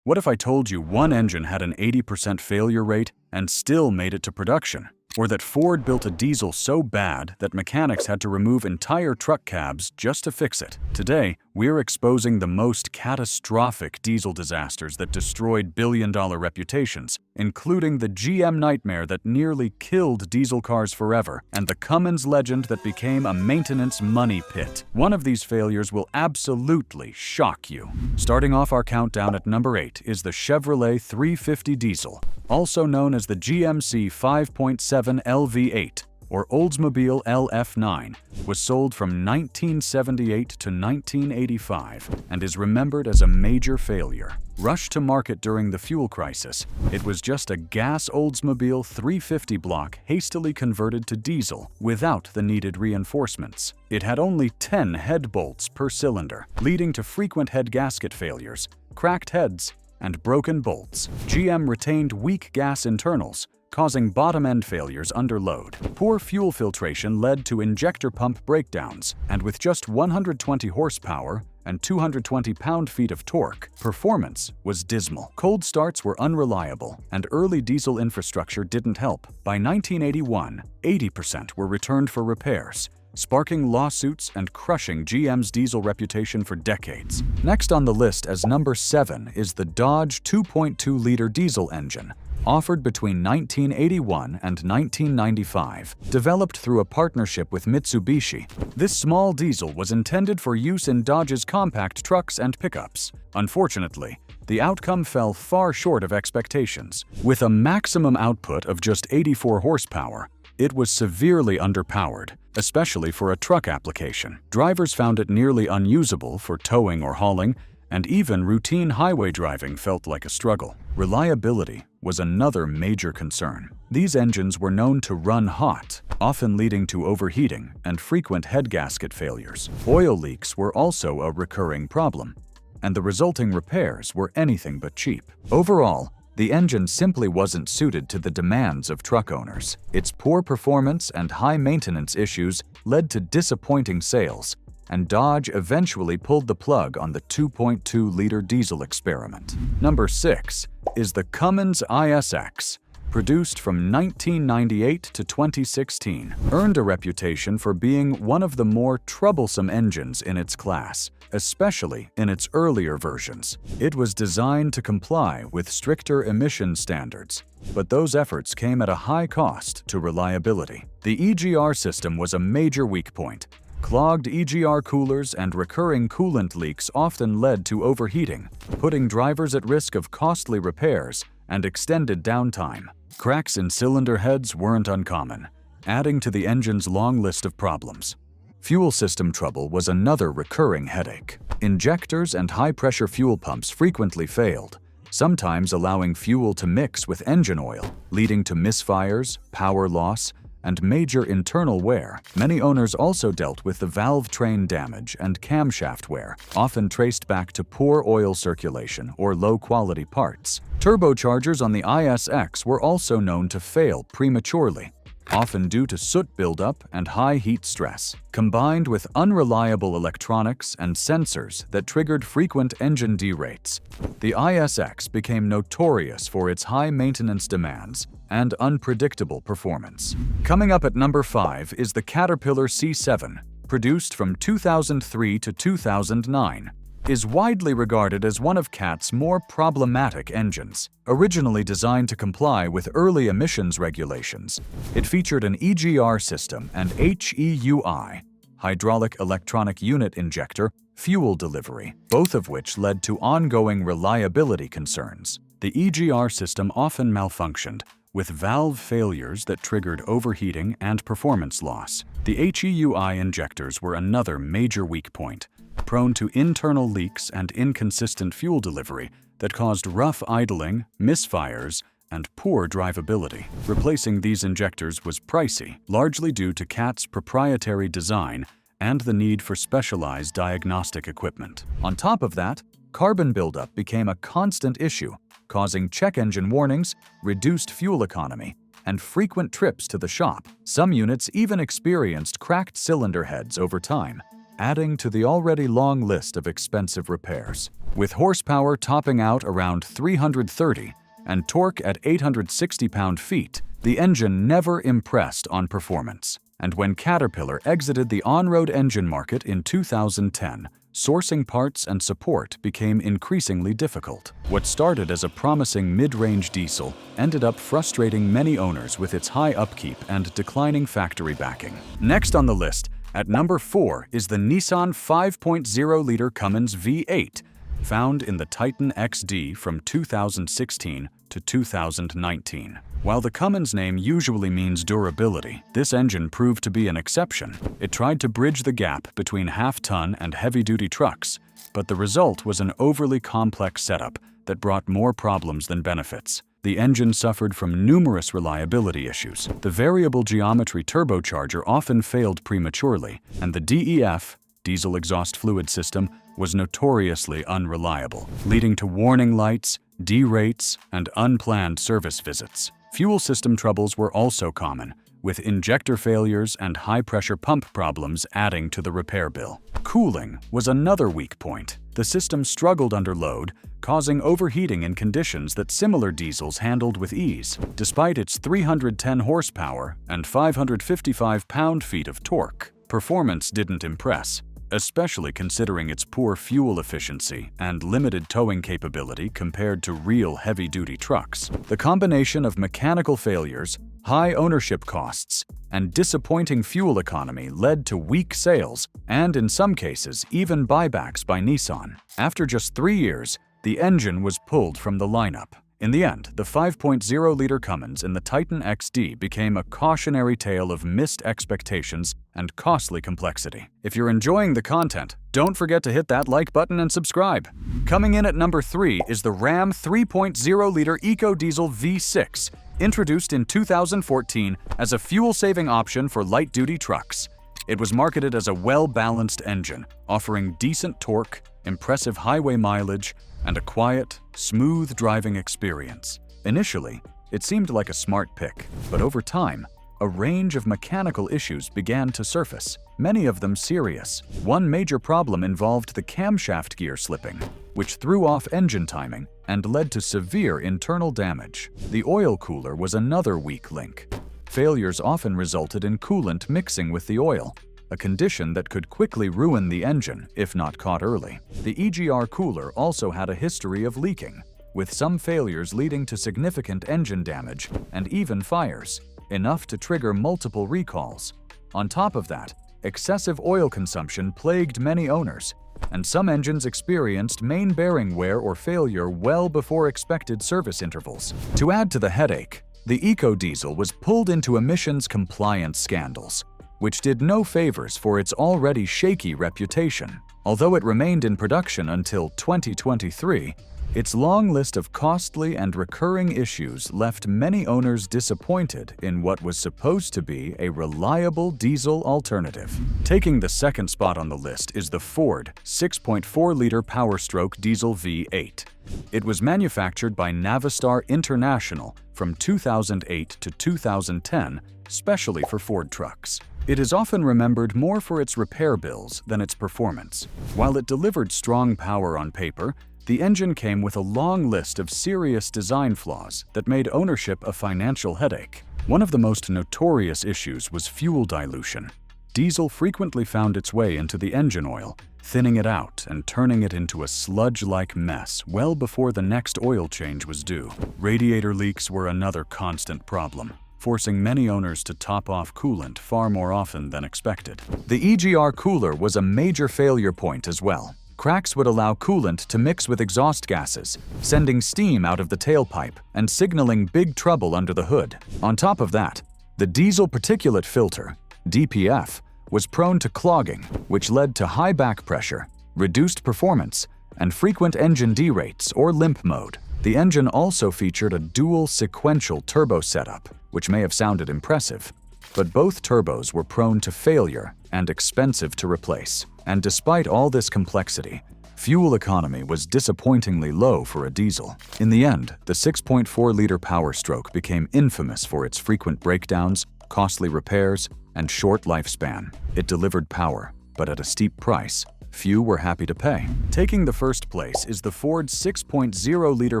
What if I told you one engine had an 80% failure rate and still made it to production? Or that Ford built a diesel so bad that mechanics had to remove entire truck cabs just to fix it? Today, we're exposing the most catastrophic diesel disasters that destroyed billion-dollar reputations, including the GM nightmare that nearly killed diesel cars forever, and the Cummins legend that became a maintenance money pit. One of these failures will absolutely shock you. Starting off our countdown at number 8 is the Chevrolet 350 diesel, also known as the GMC 5.7 LV8 or Oldsmobile LF9, was sold from 1978 to 1985 and is remembered as a major failure. Rushed to market during the fuel crisis, it was just a gas Oldsmobile 350 block hastily converted to diesel without the needed reinforcements. It had only 10 head bolts per cylinder, leading to frequent head gasket failures, cracked heads, and broken bolts. GM retained weak gas internals, causing bottom-end failures under load. Poor fuel filtration led to injector pump breakdowns, and with just 120 horsepower and 220 pound-feet of torque, performance was dismal. Cold starts were unreliable, and early diesel infrastructure didn't help. By 1981, 80% were returned for repairs, sparking lawsuits and crushing GM's diesel reputation for decades. Next on the list as number 7 is the Dodge 2.2-liter diesel engine, offered between 1981 and 1995. Developed through a partnership with Mitsubishi, this small diesel was intended for use in Dodge's compact trucks and pickups. Unfortunately, the outcome fell far short of expectations. With a maximum output of just 84 horsepower, it was severely underpowered, especially for a truck application. Drivers found it nearly unusable for towing or hauling, and even routine highway driving felt like a struggle. Reliability was another major concern. These engines were known to run hot, often leading to overheating and frequent head gasket failures. Oil leaks were also a recurring problem, and the resulting repairs were anything but cheap. Overall, the engine simply wasn't suited to the demands of truck owners. Its poor performance and high maintenance issues led to disappointing sales, and Dodge eventually pulled the plug on the 2.2-liter diesel experiment. Number 6 is the Cummins ISX, produced from 1998 to 2016, earned a reputation for being one of the more troublesome engines in its class, especially in its earlier versions. It was designed to comply with stricter emission standards, but those efforts came at a high cost to reliability. The EGR system was a major weak point. Clogged EGR coolers and recurring coolant leaks often led to overheating, putting drivers at risk of costly repairs and extended downtime. Cracks in cylinder heads weren't uncommon, adding to the engine's long list of problems. Fuel system trouble was another recurring headache. Injectors and high-pressure fuel pumps frequently failed, sometimes allowing fuel to mix with engine oil, leading to misfires, power loss, and major internal wear. Many owners also dealt with the valve train damage and camshaft wear, often traced back to poor oil circulation or low-quality parts. Turbochargers on the ISX were also known to fail prematurely, often due to soot buildup and high heat stress, combined with unreliable electronics and sensors that triggered frequent engine derates. The ISX became notorious for its high maintenance demands and unpredictable performance. Coming up at number 5 is the Caterpillar C7, produced from 2003 to 2009. Is widely regarded as one of CAT's more problematic engines. Originally designed to comply with early emissions regulations, it featured an EGR system and HEUI, hydraulic electronic unit injector, fuel delivery, both of which led to ongoing reliability concerns. The EGR system often malfunctioned, with valve failures that triggered overheating and performance loss. The HEUI injectors were another major weak point, prone to internal leaks and inconsistent fuel delivery that caused rough idling, misfires, and poor drivability. Replacing these injectors was pricey, largely due to CAT's proprietary design and the need for specialized diagnostic equipment. On top of that, carbon buildup became a constant issue, causing check engine warnings, reduced fuel economy, and frequent trips to the shop. Some units even experienced cracked cylinder heads over time, adding to the already long list of expensive repairs. With horsepower topping out around 330 and torque at 860 pound-feet, the engine never impressed on performance. And when Caterpillar exited the on-road engine market in 2010, sourcing parts and support became increasingly difficult. What started as a promising mid-range diesel ended up frustrating many owners with its high upkeep and declining factory backing. Next on the list, at number 4, is the Nissan 5.0-liter Cummins V8, found in the Titan XD from 2016 to 2019. While the Cummins name usually means durability, this engine proved to be an exception. It tried to bridge the gap between half-ton and heavy-duty trucks, but the result was an overly complex setup that brought more problems than benefits. The engine suffered from numerous reliability issues. The variable geometry turbocharger often failed prematurely, and the DEF, diesel exhaust fluid system, was notoriously unreliable, leading to warning lights, derates, and unplanned service visits. Fuel system troubles were also common, with injector failures and high-pressure pump problems adding to the repair bill. Cooling was another weak point. The system struggled under load, causing overheating in conditions that similar diesels handled with ease. Despite its 310 horsepower and 555 pound-feet of torque, performance didn't impress, especially considering its poor fuel efficiency and limited towing capability compared to real heavy-duty trucks. The combination of mechanical failures, high ownership costs, and disappointing fuel economy led to weak sales and, in some cases, even buybacks by Nissan. After just 3 years, the engine was pulled from the lineup. In the end, the 5.0-liter Cummins in the Titan XD became a cautionary tale of missed expectations and costly complexity. If you're enjoying the content, don't forget to hit that like button and subscribe. Coming in at number 3 is the Ram 3.0-liter EcoDiesel V6, introduced in 2014 as a fuel-saving option for light-duty trucks. It was marketed as a well-balanced engine, offering decent torque, impressive highway mileage, and a quiet, smooth driving experience. Initially, it seemed like a smart pick, but over time, a range of mechanical issues began to surface, many of them serious. One major problem involved the camshaft gear slipping, which threw off engine timing and led to severe internal damage. The oil cooler was another weak link. Failures often resulted in coolant mixing with the oil, a condition that could quickly ruin the engine if not caught early. The EGR cooler also had a history of leaking, with some failures leading to significant engine damage and even fires, enough to trigger multiple recalls. On top of that, excessive oil consumption plagued many owners, and some engines experienced main bearing wear or failure well before expected service intervals. To add to the headache, the EcoDiesel was pulled into emissions compliance scandals, which did no favors for its already shaky reputation. Although it remained in production until 2023, its long list of costly and recurring issues left many owners disappointed in what was supposed to be a reliable diesel alternative. Taking the second spot on the list is the Ford 6.4-liter PowerStroke diesel V8. It was manufactured by Navistar International from 2008 to 2010, specially for Ford trucks. It is often remembered more for its repair bills than its performance. While it delivered strong power on paper, the engine came with a long list of serious design flaws that made ownership a financial headache. One of the most notorious issues was fuel dilution. Diesel frequently found its way into the engine oil, thinning it out and turning it into a sludge-like mess well before the next oil change was due. Radiator leaks were another constant problem, forcing many owners to top off coolant far more often than expected. The EGR cooler was a major failure point as well. Cracks would allow coolant to mix with exhaust gases, sending steam out of the tailpipe and signaling big trouble under the hood. On top of that, the diesel particulate filter, DPF, was prone to clogging, which led to high back pressure, reduced performance, and frequent engine derates or limp mode. The engine also featured a dual sequential turbo setup, which may have sounded impressive, but both turbos were prone to failure and expensive to replace. And despite all this complexity, fuel economy was disappointingly low for a diesel. In the end, the 6.4-liter PowerStroke became infamous for its frequent breakdowns, costly repairs, and short lifespan. It delivered power, but at a steep price few were happy to pay. Taking the first place is the Ford 6.0-liter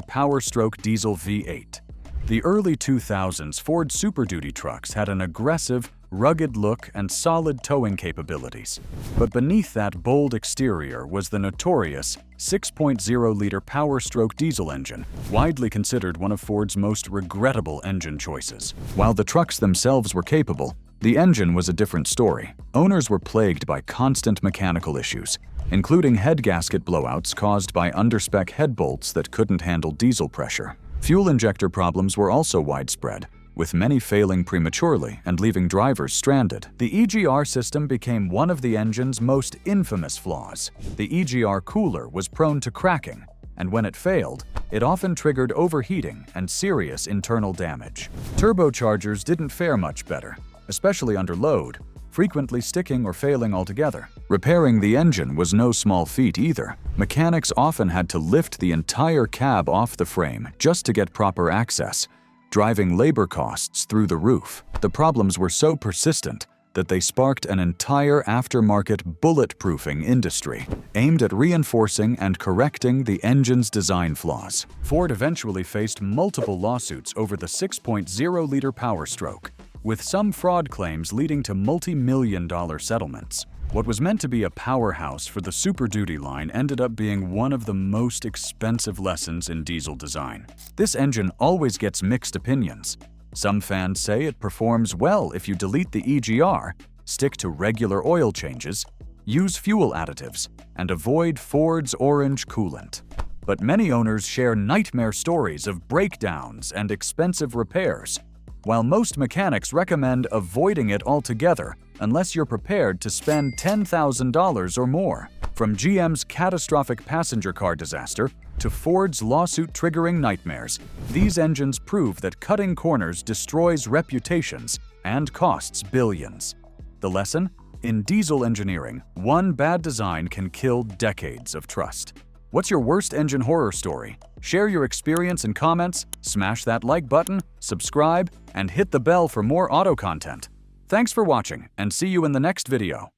PowerStroke diesel V8. The early 2000s Ford Super Duty trucks had an aggressive, rugged look and solid towing capabilities. But beneath that bold exterior was the notorious 6.0-liter PowerStroke diesel engine, widely considered one of Ford's most regrettable engine choices. While the trucks themselves were capable, the engine was a different story. Owners were plagued by constant mechanical issues, including head gasket blowouts caused by underspec head bolts that couldn't handle diesel pressure. Fuel injector problems were also widespread, with many failing prematurely and leaving drivers stranded. The EGR system became one of the engine's most infamous flaws. The EGR cooler was prone to cracking, and when it failed, it often triggered overheating and serious internal damage. Turbochargers didn't fare much better, especially under load, frequently sticking or failing altogether. Repairing the engine was no small feat either. Mechanics often had to lift the entire cab off the frame just to get proper access, driving labor costs through the roof. The problems were so persistent that they sparked an entire aftermarket bulletproofing industry aimed at reinforcing and correcting the engine's design flaws. Ford eventually faced multiple lawsuits over the 6.0-liter PowerStroke, with some fraud claims leading to multi-million-dollar settlements. What was meant to be a powerhouse for the Super Duty line ended up being one of the most expensive lessons in diesel design. This engine always gets mixed opinions. Some fans say it performs well if you delete the EGR, stick to regular oil changes, use fuel additives, and avoid Ford's orange coolant. But many owners share nightmare stories of breakdowns and expensive repairs, while most mechanics recommend avoiding it altogether unless you're prepared to spend $10,000 or more. From GM's catastrophic passenger car disaster to Ford's lawsuit-triggering nightmares, these engines prove that cutting corners destroys reputations and costs billions. The lesson? In diesel engineering, one bad design can kill decades of trust. What's your worst engine horror story? Share your experience in comments, smash that like button, subscribe, and hit the bell for more auto content. Thanks for watching, and see you in the next video.